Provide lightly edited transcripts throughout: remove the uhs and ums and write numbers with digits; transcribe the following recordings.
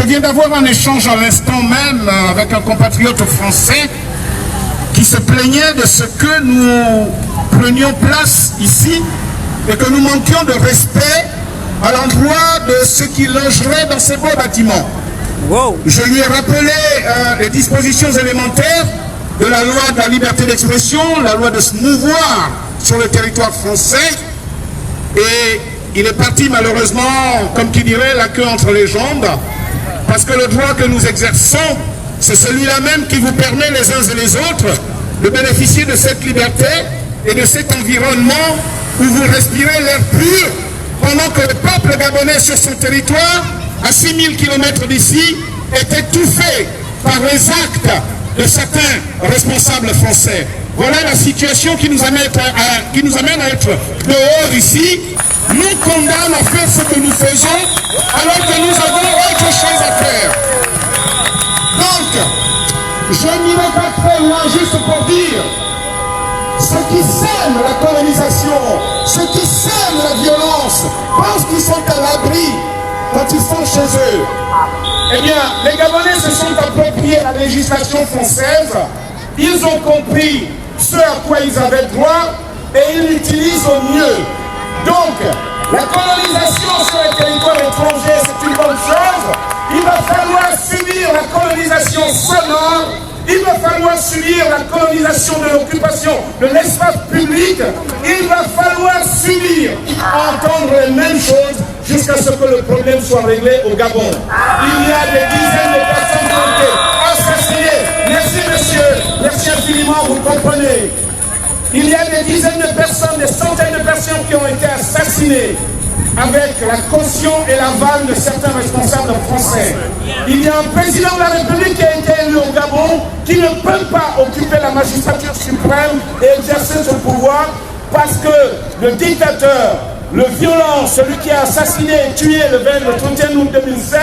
viens d'avoir un échange à l'instant même avec un compatriote français qui se plaignait de ce que nous prenions place ici et que nous manquions de respect à l'endroit de ceux qui logeraient dans ces beaux bâtiments. Wow. Je lui ai rappelé les dispositions élémentaires de la loi de la liberté d'expression, la loi de se mouvoir sur le territoire français, et il est parti malheureusement, comme qui dirait, la queue entre les jambes, parce que le droit que nous exerçons, c'est celui-là même qui vous permet les uns et les autres de bénéficier de cette liberté et de cet environnement où vous respirez l'air pur, pendant que le peuple gabonais sur son territoire, à 6000 km d'ici, est étouffé par les actes de certains responsables français. Voilà la situation qui nous amène à être dehors ici. Nous condamne à faire ce que nous faisons alors que nous avons autre chose à faire. Donc, je n'irai pas très loin juste pour dire, ceux qui sèment la colonisation, ceux qui sèment la violence, pensent qu'ils sont à l'abri quand ils sont chez eux. Eh bien, les Gabonais se sont appropriés la législation française, ils ont compris ce à quoi ils avaient droit et ils l'utilisent au mieux. Donc, la colonisation sur les territoires étrangers, c'est une bonne chose. Il va falloir subir la colonisation sonore, il va falloir subir la colonisation de l'occupation de l'espace public, il va falloir subir, entendre les mêmes choses jusqu'à ce que le problème soit réglé au Gabon. Il y a des dizaines de personnes qui ont été assassinées. Merci monsieur, merci infiniment, vous comprenez. Il y a des dizaines de personnes, des centaines de personnes qui ont été assassinées avec la caution et l'aval de certains responsables français. Il y a un président de la République qui a été élu au Gabon qui ne peut pas occuper la magistrature suprême et exercer son pouvoir parce que le dictateur, le violent, celui qui a assassiné et tué le 31 août 2016,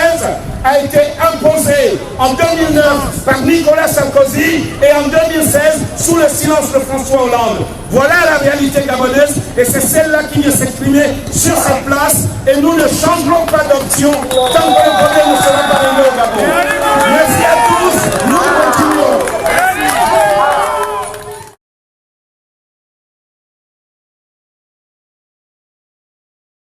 a été imposé en 2009 par Nicolas Sarkozy et en 2016 sous le silence de François Hollande. Voilà la réalité gabonaise et c'est celle-là qui vient s'exprimer sur sa place et nous ne changerons pas d'option tant que le problème ne sera pas réglé.